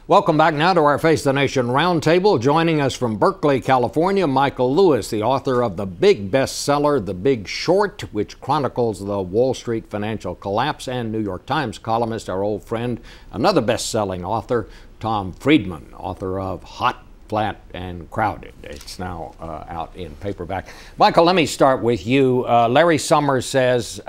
Welcome back now to our Face the Nation Roundtable. Joining us from Berkeley, California, Michael Lewis, the author of the big bestseller, The Big Short, which chronicles the Wall Street financial collapse, and New York Times columnist, our old friend, another best-selling author, Tom Friedman, author of Hot, Flat, and Crowded. It's now out in paperback. Michael, let me start with you. Larry Summers says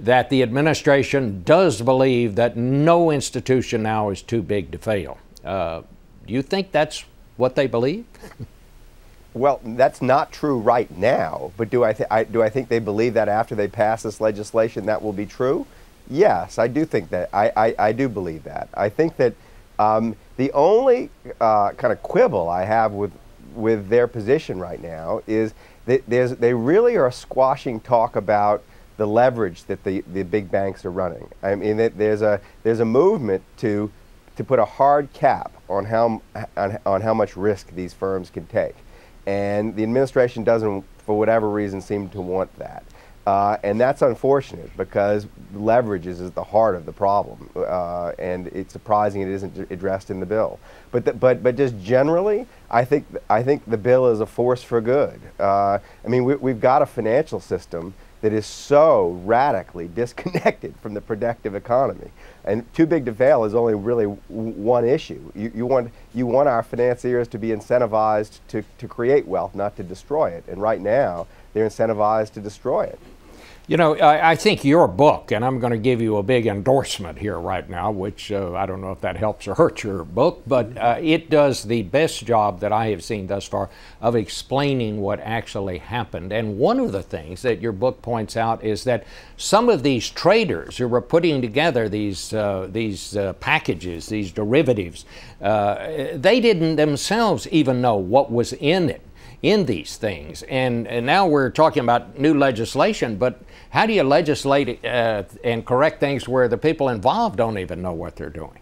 that the administration does believe that no institution now is too big to fail. Do you think that's what they believe? Well, that's not true right now, but do I think they believe that after they pass this legislation that will be true? Yes, I do think that. I do believe that. I think that the only kind of quibble I have with their position right now is that they really are squashing talk about the leverage that the big banks are running. I mean, there's a movement to put a hard cap on how much risk these firms can take, and the administration doesn't, for whatever reason, seem to want that, and that's unfortunate because leverage is at the heart of the problem, and it's surprising it isn't addressed in the bill. But just generally, I think the bill is a force for good. I mean, we've got a financial system that is so radically disconnected from the productive economy, and too big to fail is only really one issue. You want our financiers to be incentivized to create wealth, not to destroy it. And right now, they're incentivized to destroy it. You know, I think your book, and I'm going to give you a big endorsement here right now, which I don't know if that helps or hurts your book, but it does the best job that I have seen thus far of explaining what actually happened. And one of the things that your book points out is that some of these traders who were putting together these packages, these derivatives, they didn't themselves even know what was in these things. And now we're talking about new legislation, but how do you legislate and correct things where the people involved don't even know what they're doing?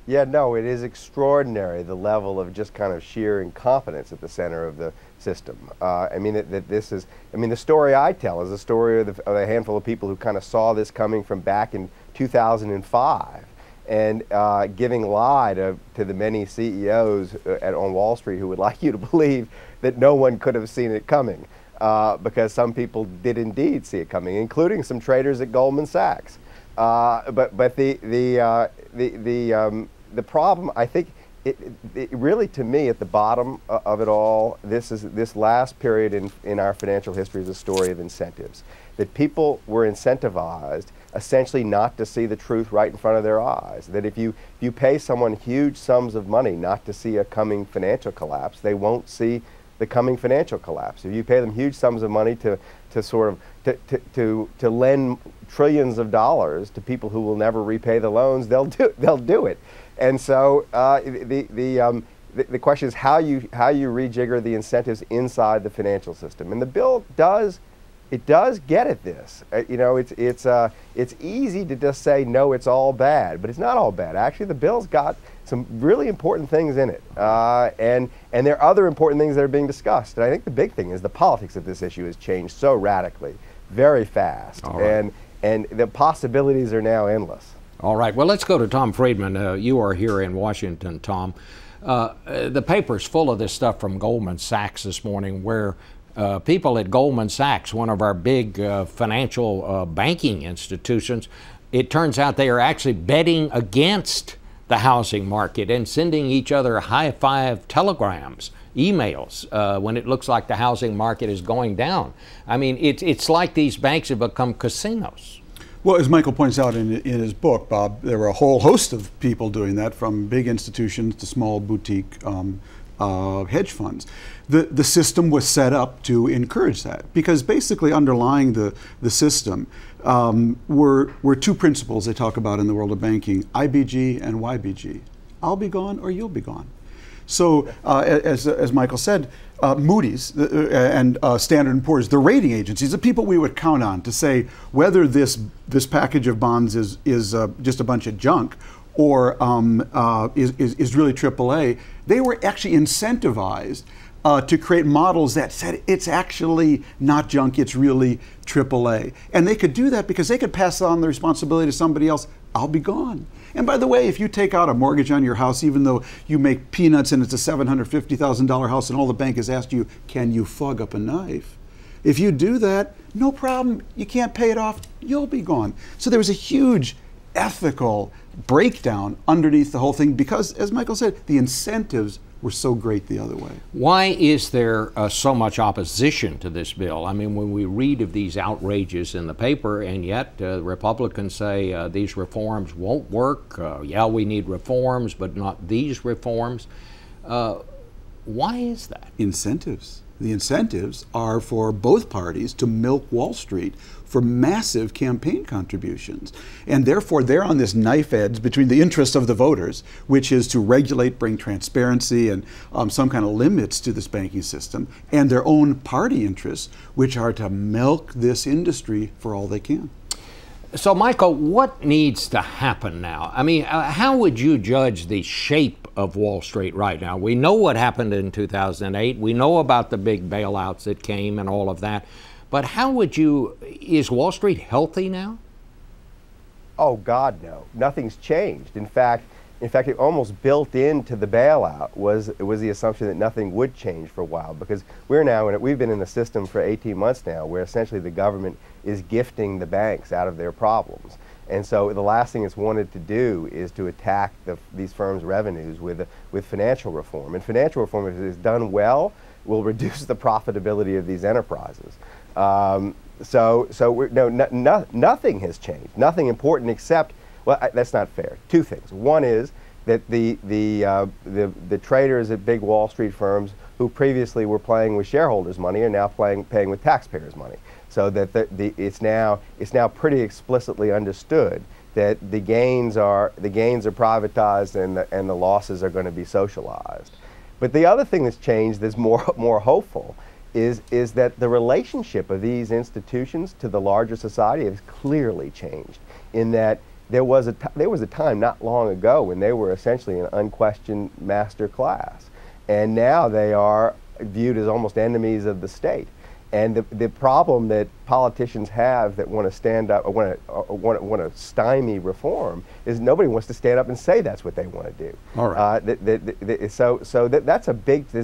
Yeah, no, it is extraordinary, the level of just kind of sheer incompetence at the center of the system. I mean, the story I tell is the story of a handful of people who kind of saw this coming from back in 2005. And giving lie to the many CEOs on Wall Street who would like you to believe that no one could have seen it coming, because some people did indeed see it coming, including some traders at Goldman Sachs. But the problem, I think, it really, to me, at the bottom of it all, this last period in our financial history is a story of incentives. That people were incentivized essentially not to see the truth right in front of their eyes. That if you pay someone huge sums of money not to see a coming financial collapse, they won't see the coming financial collapse. If you pay them huge sums of money to lend trillions of dollars to people who will never repay the loans, they'll do it. And so the question is how you rejigger the incentives inside the financial system. And the bill does get at this. You know, it's easy to just say, no, it's all bad, but it's not all bad. Actually, the bill's got some really important things in it, and there are other important things that are being discussed. And I think the big thing is the politics of this issue has changed so radically, very fast, right. And the possibilities are now endless. All right. Well, let's go to Tom Friedman. You are here in Washington, Tom. The paper's full of this stuff from Goldman Sachs this morning, where people at Goldman Sachs, one of our big financial banking institutions, it turns out they are actually betting against the housing market and sending each other high-five telegrams, emails, when it looks like the housing market is going down. I mean, it's like these banks have become casinos. Well, as Michael points out in his book, Bob, there were a whole host of people doing that, from big institutions to small boutique hedge funds. The system was set up to encourage that, because basically underlying the system were two principles they talk about in the world of banking: IBG and YBG. I'll be gone or you'll be gone. So as Michael said, Moody's and Standard & Poor's, the rating agencies, the people we would count on to say whether this package of bonds is just a bunch of junk or is really AAA, they were actually incentivized to create models that said it's actually not junk, it's really AAA. And they could do that because they could pass on the responsibility to somebody else. I'll be gone. And by the way, if you take out a mortgage on your house, even though you make peanuts and it's a $750,000 house and all the bank has asked you, can you fog up a knife? If you do that, no problem. You can't pay it off. You'll be gone. So there was a huge ethical breakdown underneath the whole thing because, as Michael said, the incentives were so great the other way. Why is there so much opposition to this bill? I mean, when we read of these outrages in the paper, and yet Republicans say these reforms won't work. Yeah, we need reforms, but not these reforms. Why is that? Incentives. The incentives are for both parties to milk Wall Street for massive campaign contributions. And therefore, they're on this knife edge between the interests of the voters, which is to regulate, bring transparency and some kind of limits to this banking system, and their own party interests, which are to milk this industry for all they can. So, Michael, what needs to happen now? I mean, how would you judge the shape of Wall Street right now? We know what happened in 2008. We know about the big bailouts that came and all of that. But how would you, is Wall Street healthy now? Oh, God, no. Nothing's changed. In fact, it almost built into the bailout was the assumption that nothing would change for a while, because we've been in the system for 18 months now where essentially the government is gifting the banks out of their problems. And so the last thing it's wanted to do is to attack these firms' revenues with financial reform. And financial reform, if it is done well, will reduce the profitability of these enterprises. Nothing has changed. Nothing important except, well, that's not fair. Two things. One is that the traders at big Wall Street firms who previously were playing with shareholders' money are now paying with taxpayers' money. So that it's now pretty explicitly understood that the gains are privatized and the losses are going to be socialized. But the other thing that's changed that's more hopeful is that the relationship of these institutions to the larger society has clearly changed. In that there was a time not long ago when they were essentially an unquestioned master class, and now they are viewed as almost enemies of the state. And the problem that politicians have that want to stand up or want to stymie reform is nobody wants to stand up and say that's what they want to do. All right. There's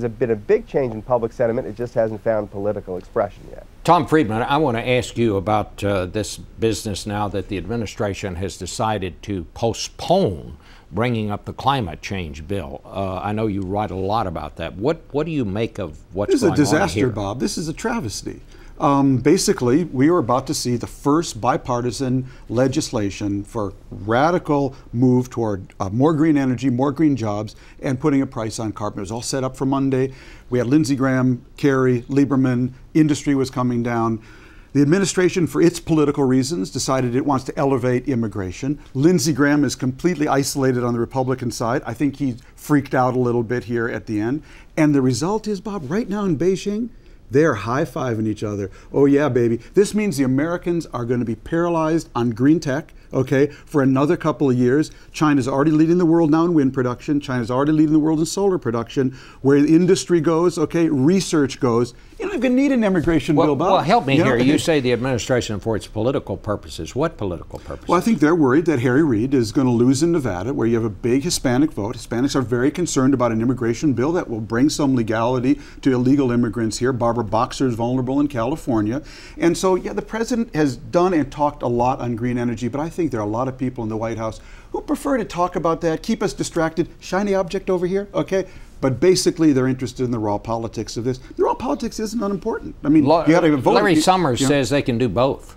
been a big change in public sentiment. It just hasn't found political expression yet. Tom Friedman, I want to ask you about this business now that the administration has decided to postpone bringing up the climate change bill. I know you write a lot about that. What do you make of what's going on here? This is a disaster, Bob. This is a travesty. Basically, we are about to see the first bipartisan legislation for radical move toward more green energy, more green jobs, and putting a price on carbon. It was all set up for Monday. We had Lindsey Graham, Kerry, Lieberman, industry was coming down. The administration, for its political reasons, decided it wants to elevate immigration. Lindsey Graham is completely isolated on the Republican side. I think he freaked out a little bit here at the end. And the result is, Bob, right now in Beijing, they're high-fiving each other. Oh yeah, baby. This means the Americans are going to be paralyzed on green tech, okay, for another couple of years. China's already leading the world now in wind production. China's already leading the world in solar production. Where the industry goes, okay, research goes. You're not going to need an immigration bill, Bob. Well, help me here. You say the administration for its political purposes. What political purposes? Well, I think they're worried that Harry Reid is going to lose in Nevada, where you have a big Hispanic vote. Hispanics are very concerned about an immigration bill that will bring some legality to illegal immigrants here. Barbara Boxer is vulnerable in California. And so, yeah, the president has done and talked a lot on green energy, but I think there are a lot of people in the White House who prefer to talk about that, keep us distracted, shiny object over here, okay? But basically, they're interested in the raw politics of this. The raw politics isn't unimportant. I mean, you got to vote. Larry Summers says they can do both.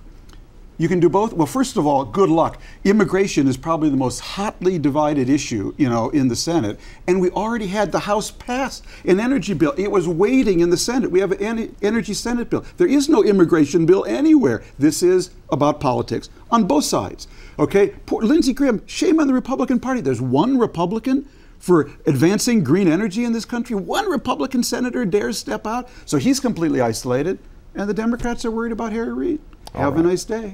You can do both? Well, first of all, good luck. Immigration is probably the most hotly divided issue, in the Senate. And we already had the House pass an energy bill. It was waiting in the Senate. We have an energy Senate bill. There is no immigration bill anywhere. This is about politics on both sides. Okay? Poor Lindsey Graham, shame on the Republican Party. There's one Republican for advancing green energy in this country. One Republican senator dares step out. So he's completely isolated. And the Democrats are worried about Harry Reid. Have a nice day.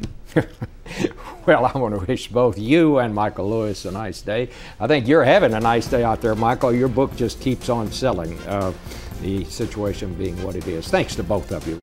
Well, I want to wish both you and Michael Lewis a nice day. I think you're having a nice day out there, Michael. Your book just keeps on selling, the situation being what it is. Thanks to both of you.